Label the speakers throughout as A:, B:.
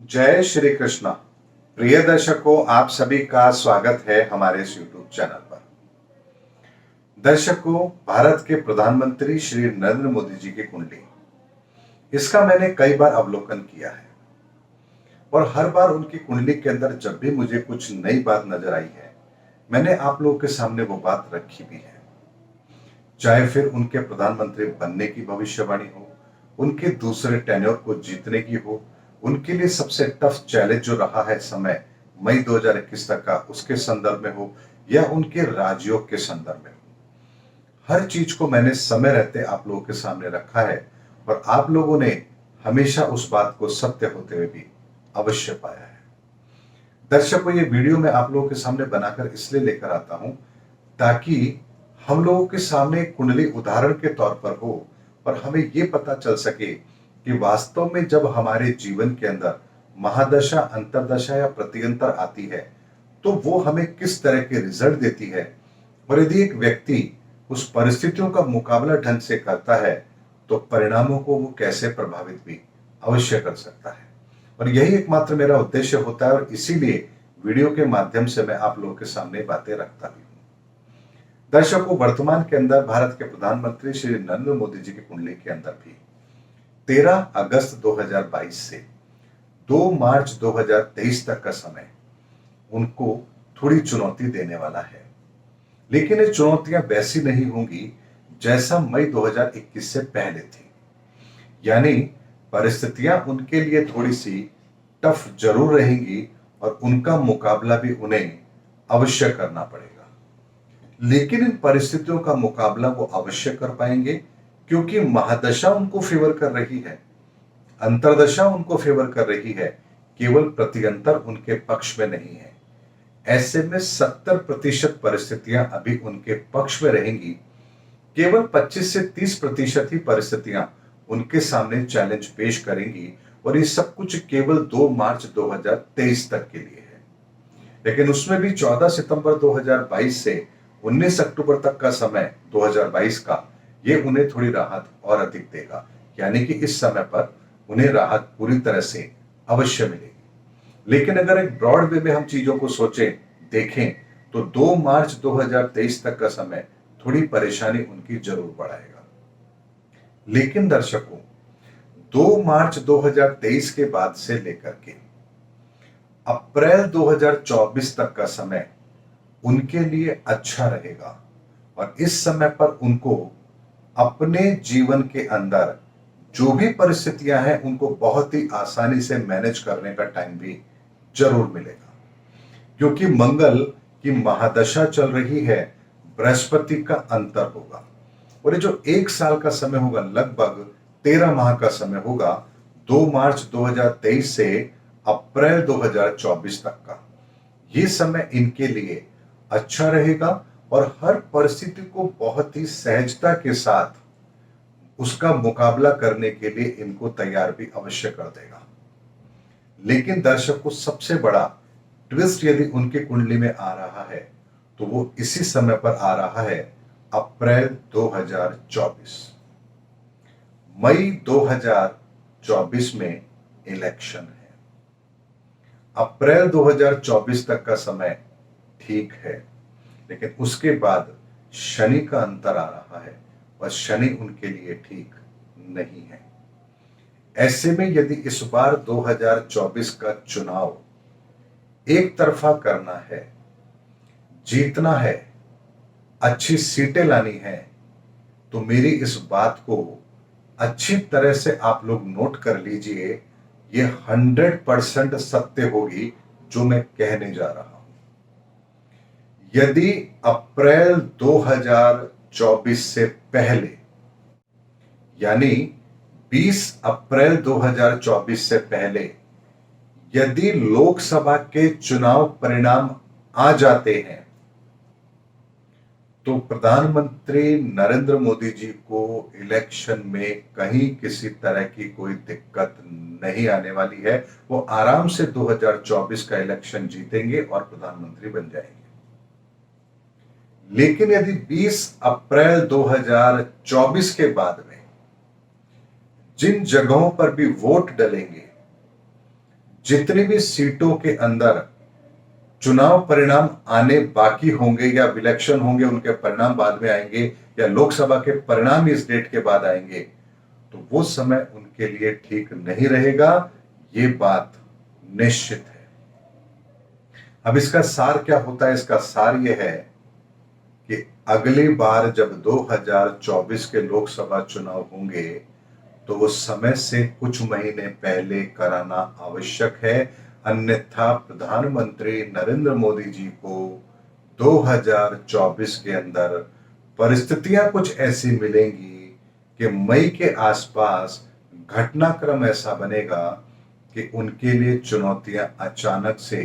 A: जय श्री कृष्णा। प्रिय दर्शकों, आप सभी का स्वागत है हमारे इस YouTube चैनल पर। दर्शकों, भारत के प्रधानमंत्री श्री नरेंद्र मोदी जी की कुंडली, इसका मैंने कई बार अवलोकन किया है और हर बार उनकी कुंडली के अंदर जब भी मुझे कुछ नई बात नजर आई है, मैंने आप लोगों के सामने वो बात रखी भी है। चाहे फिर उनके प्रधानमंत्री बनने की भविष्यवाणी हो, उनके दूसरे टेन्योर को जीतने की हो, उनके लिए सबसे टफ चैलेंज जो रहा है समय मई 2021 तक का, उसके संदर्भ में हो या उनके राजयोग के संदर्भ में हो, हर चीज को मैंने समय रहते आप लोगों के सामने रखा है और आप लोगों ने हमेशा उस बात को सत्य होते हुए भी अवश्य पाया है। दर्शकों, ये वीडियो मैं आप लोगों के सामने बनाकर इसलिए लेकर आता हूं ताकि हम लोगों के सामने कुंडली उदाहरण के तौर पर हो और हमें यह पता चल सके कि वास्तव में जब हमारे जीवन के अंदर महादशा, अंतरदशा या प्रत्यंतर आती है तो वो हमें किस तरह के रिजल्ट देती है, और यदि एक व्यक्ति उस परिस्थितियों का मुकाबला ढंग से करता है तो परिणामों को वो कैसे प्रभावित भी अवश्य कर सकता है। और यही एकमात्र मेरा उद्देश्य होता है और इसीलिए वीडियो के माध्यम से मैं आप लोगों के सामने बातें रखता भी हूं। दर्शकों, वर्तमान के अंदर भारत के प्रधानमंत्री श्री नरेंद्र मोदी जी की कुंडली के अंदर भी 13 अगस्त 2022 से 2 मार्च 2023 तक का समय उनको थोड़ी चुनौती देने वाला है। लेकिन ये चुनौतियां वैसी नहीं होंगी जैसा मई 2021 से पहले थी। यानी परिस्थितियां उनके लिए थोड़ी सी टफ जरूर रहेंगी और उनका मुकाबला भी उन्हें अवश्य करना पड़ेगा। लेकिन इन परिस्थितियों का मुकाबला वो अवश्य कर पाएंगे क्योंकि महादशा उनको फेवर कर रही है, अंतरदशा उनको फेवर कर रही है, केवल प्रत्यंतर उनके पक्ष में नहीं है। ऐसे में 70% परिस्थितियां अभी उनके पक्ष में रहेंगी, केवल 25 से 30% ही परिस्थितियां उनके सामने चैलेंज पेश करेंगी और ये सब कुछ केवल 2 मार्च 2023 तक के लिए है। लेकिन उसमें भी 14 सितंबर 2022 से 19 अक्टूबर तक का समय 2022 का, ये उन्हें थोड़ी राहत और अधिक देगा। यानी कि इस समय पर उन्हें राहत पूरी तरह से अवश्य मिलेगी। लेकिन अगर एक ब्रॉड वे में हम चीजों को सोचें, देखें, तो 2 मार्च 2023 तक का समय थोड़ी परेशानी उनकी जरूर बढ़ाएगा। लेकिन दर्शकों, 2 मार्च 2023 के बाद से लेकर के अप्रैल 2024 तक का समय उनके लिए अच्छा रहेगा और इस समय पर उनको अपने जीवन के अंदर जो भी परिस्थितियां हैं उनको बहुत ही आसानी से मैनेज करने का टाइम भी जरूर मिलेगा, क्योंकि मंगल की महादशा चल रही है, बृहस्पति का अंतर होगा और ये जो 1 साल का समय होगा, लगभग 13 माह का समय होगा, 2 मार्च 2023 से अप्रैल 2024 तक का। ये समय इनके लिए अच्छा रहेगा और हर परिस्थिति को बहुत ही सहजता के साथ उसका मुकाबला करने के लिए इनको तैयार भी अवश्य कर देगा। लेकिन दर्शकों, सबसे बड़ा ट्विस्ट यदि उनकी कुंडली में आ रहा है तो वो इसी समय पर आ रहा है, अप्रैल 2024। मई 2024 में इलेक्शन है। अप्रैल 2024 तक का समय ठीक है, लेकिन उसके बाद शनि का अंतर आ रहा है और शनि उनके लिए ठीक नहीं है। ऐसे में यदि इस बार 2024 का चुनाव एक तरफा करना है, जीतना है, अच्छी सीटें लानी है, तो मेरी इस बात को अच्छी तरह से आप लोग नोट कर लीजिए। ये 100% सत्य होगी जो मैं कहने जा रहा हूं। यदि अप्रैल 2024 से पहले, यानी 20 अप्रैल 2024 से पहले यदि लोकसभा के चुनाव परिणाम आ जाते हैं तो प्रधानमंत्री नरेंद्र मोदी जी को इलेक्शन में कहीं किसी तरह की कोई दिक्कत नहीं आने वाली है। वो आराम से 2024 का इलेक्शन जीतेंगे और प्रधानमंत्री बन जाएंगे। लेकिन यदि 20 अप्रैल 2024 के बाद में जिन जगहों पर भी वोट डलेंगे, जितनी भी सीटों के अंदर चुनाव परिणाम आने बाकी होंगे या इलेक्शन होंगे, उनके परिणाम बाद में आएंगे, या लोकसभा के परिणाम इस डेट के बाद आएंगे, तो वो समय उनके लिए ठीक नहीं रहेगा। ये बात निश्चित है। अब इसका सार क्या होता है? इसका सार यह है कि अगली बार जब 2024 के लोकसभा चुनाव होंगे तो वो समय से कुछ महीने पहले कराना आवश्यक है। अन्यथा प्रधानमंत्री नरेंद्र मोदी जी को 2024 के अंदर परिस्थितियां कुछ ऐसी मिलेंगी कि मई के आसपास घटनाक्रम ऐसा बनेगा कि उनके लिए चुनौतियां अचानक से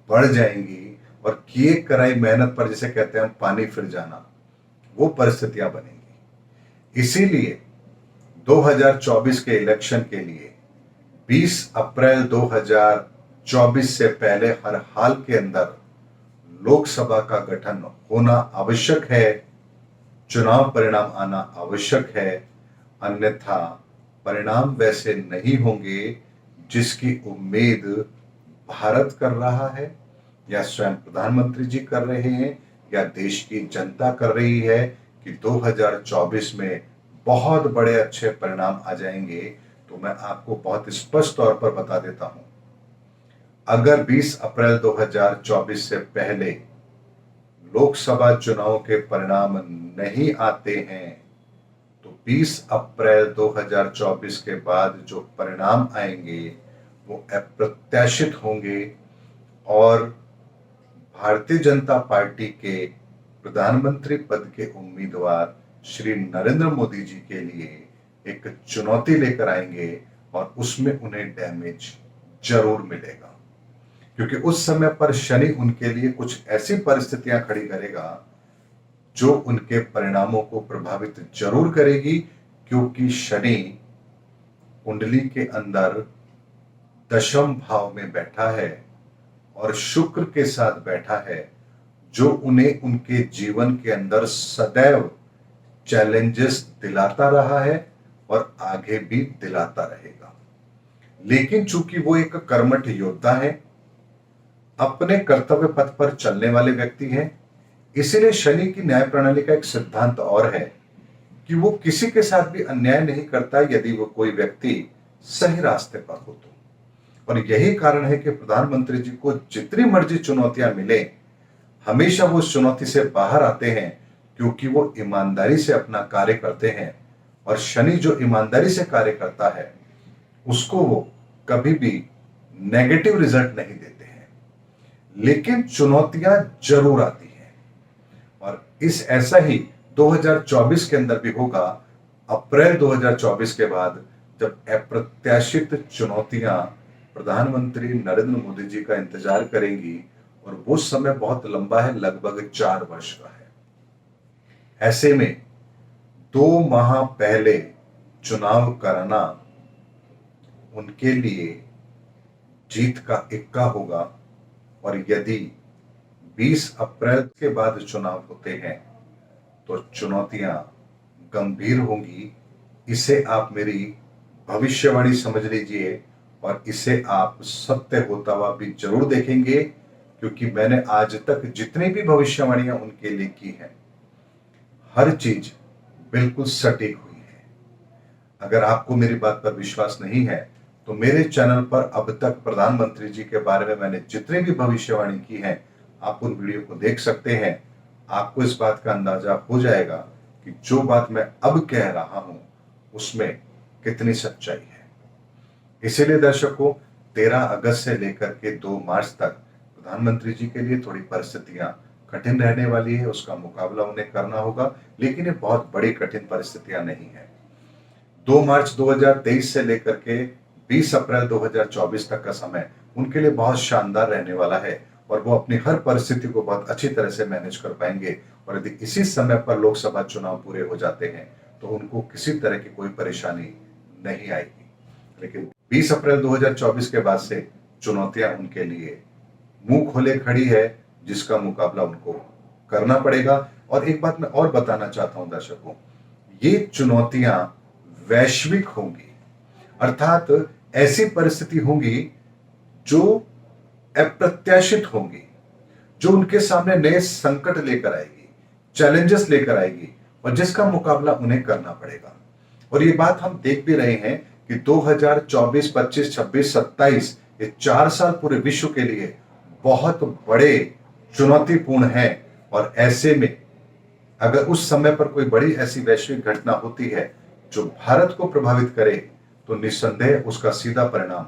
A: बढ़ जाएंगी और किए कराई मेहनत पर, जिसे कहते हैं हम, पानी फिर जाना, वो परिस्थितियां बनेंगी। इसीलिए 2024 के इलेक्शन के लिए 20 अप्रैल 2024 से पहले हर हाल के अंदर लोकसभा का गठन होना आवश्यक है, चुनाव परिणाम आना आवश्यक है। अन्यथा परिणाम वैसे नहीं होंगे जिसकी उम्मीद भारत कर रहा है, या स्वयं प्रधानमंत्री जी कर रहे हैं, या देश की जनता कर रही है कि 2024 में बहुत बड़े अच्छे परिणाम आ जाएंगे। तो मैं आपको बहुत स्पष्ट तौर पर बता देता हूं, अगर 20 अप्रैल 2024 से पहले लोकसभा चुनाव के परिणाम नहीं आते हैं तो 20 अप्रैल 2024 के बाद जो परिणाम आएंगे वो अप्रत्याशित होंगे और भारतीय जनता पार्टी के प्रधानमंत्री पद के उम्मीदवार श्री नरेंद्र मोदी जी के लिए एक चुनौती लेकर आएंगे और उसमें उन्हें डैमेज जरूर मिलेगा, क्योंकि उस समय पर शनि उनके लिए कुछ ऐसी परिस्थितियां खड़ी करेगा जो उनके परिणामों को प्रभावित जरूर करेगी। क्योंकि शनि कुंडली के अंदर दशम भाव में बैठा है और शुक्र के साथ बैठा है, जो उन्हें उनके जीवन के अंदर सदैव चैलेंजेस दिलाता रहा है और आगे भी दिलाता रहेगा। लेकिन चूंकि वो एक कर्मठ योद्धा है, अपने कर्तव्य पथ पर चलने वाले व्यक्ति हैं, इसीलिए शनि की न्याय प्रणाली का एक सिद्धांत और है कि वो किसी के साथ भी अन्याय नहीं करता यदि वो कोई व्यक्ति सही रास्ते पर हो तो। और यही कारण है कि प्रधानमंत्री जी को जितनी मर्जी चुनौतियां मिले, हमेशा वो उस चुनौती से बाहर आते हैं, क्योंकि वो ईमानदारी से अपना कार्य करते हैं। और शनि जो ईमानदारी से कार्य करता है उसको वो कभी भी नेगेटिव रिजल्ट नहीं देते हैं, लेकिन चुनौतियां जरूर आती हैं। और इस ऐसा ही 2024 के अंदर भी होगा, अप्रैल 2024 के बाद, जब अप्रत्याशित चुनौतियां प्रधानमंत्री नरेंद्र मोदी जी का इंतजार करेंगी, और वो समय बहुत लंबा है, लगभग 4 वर्ष का है। ऐसे में 2 माह पहले चुनाव कराना उनके लिए जीत का इक्का होगा। और यदि 20 अप्रैल के बाद चुनाव होते हैं तो चुनौतियां गंभीर होंगी। इसे आप मेरी भविष्यवाणी समझ लीजिए और इसे आप सत्य होता हुआ भी जरूर देखेंगे, क्योंकि मैंने आज तक जितनी भी भविष्यवाणियां उनके लिए की हैं, हर चीज बिल्कुल सटीक हुई है। अगर आपको मेरी बात पर विश्वास नहीं है तो मेरे चैनल पर अब तक प्रधानमंत्री जी के बारे में मैंने जितनी भी भविष्यवाणी की है, आप उन वीडियो को देख सकते हैं। आपको इस बात का अंदाजा हो जाएगा कि जो बात मैं अब कह रहा हूं उसमें कितनी सच्चाई है। इसीलिए दर्शकों, 13 अगस्त से लेकर के 2 मार्च तक प्रधानमंत्री जी के लिए थोड़ी परिस्थितियां कठिन रहने वाली है, उसका मुकाबला उन्हें करना होगा, लेकिन ये बहुत बड़ी कठिन परिस्थितियां नहीं है। 2 मार्च 2023 से लेकर के 20 अप्रैल 2024 तक का समय उनके लिए बहुत शानदार रहने वाला है और वो अपनी हर परिस्थिति को बहुत अच्छी तरह से मैनेज कर पाएंगे। और यदि इसी समय पर लोकसभा चुनाव पूरे हो जाते हैं तो उनको किसी तरह की कोई परेशानी नहीं आएगी। लेकिन 20 अप्रैल 2024 के बाद से चुनौतियां उनके लिए मुंह खोले खड़ी है, जिसका मुकाबला उनको करना पड़ेगा। और एक बात मैं और बताना चाहता हूं दर्शकों, ये चुनौतियां वैश्विक होंगी, अर्थात ऐसी परिस्थिति होंगी जो अप्रत्याशित होंगी, जो उनके सामने नए संकट लेकर आएगी, चैलेंजेस लेकर आएगी और जिसका मुकाबला उन्हें करना पड़ेगा। और ये बात हम देख भी रहे हैं कि 2024, 25, 26, 27 ये 4 साल पूरे विश्व के लिए बहुत बड़े चुनौतीपूर्ण हैं। और ऐसे में अगर उस समय पर कोई बड़ी ऐसी वैश्विक घटना होती है जो भारत को प्रभावित करे, तो निस्संदेह उसका सीधा परिणाम,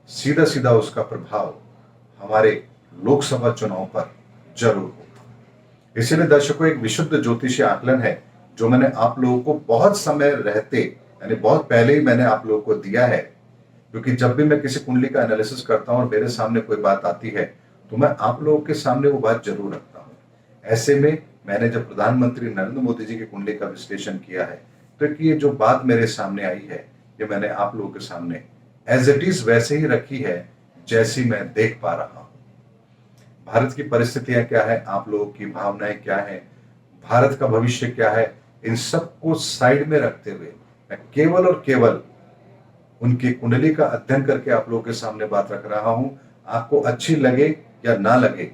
A: सीधा सीधा उसका प्रभाव हमारे लोकसभा चुनाव पर जरूर होगा। इसीलिए दर्शकों, एक विशुद्ध ज्योतिषीय आकलन है जो मैंने आप लोगों को बहुत समय रहते, यानी बहुत पहले ही मैंने आप लोगों को दिया है, क्योंकि जब भी मैं किसी कुंडली का एनालिसिस करता हूं और मेरे सामने कोई बात आती है तो मैं आप लोगों के सामने वो बात जरूर रखता हूं। ऐसे में मैंने जब प्रधानमंत्री नरेंद्र मोदी जी की कुंडली का विश्लेषण किया है, तो ये जो बात मेरे सामने आई है, ये मैंने आप लोगों के सामने एज इट इज वैसे ही रखी है जैसी मैं देख पा रहा हूं। भारत की परिस्थितियां क्या है, आप लोगों की भावनाएं क्या है, भारत का भविष्य क्या है, इन सबको साइड में रखते हुए मैं केवल और केवल उनकी कुंडली का अध्ययन करके आप लोगों के सामने बात रख रहा हूं। आपको अच्छी लगे या ना लगे,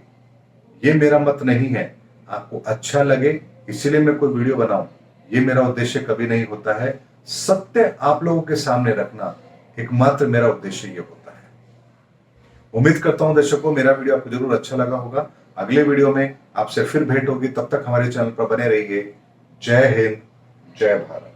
A: ये मेरा मत नहीं है। आपको अच्छा लगे इसीलिए मैं कोई वीडियो बनाऊं, ये मेरा उद्देश्य कभी नहीं होता है। सत्य आप लोगों के सामने रखना एकमात्र मेरा उद्देश्य ये होता है। उम्मीद करता हूं दर्शकों, मेरा वीडियो आपको जरूर अच्छा लगा होगा। अगले वीडियो में आपसे फिर भेंट होगी, तब तक हमारे चैनल पर बने रहिए। जय हिंद, जय भारत।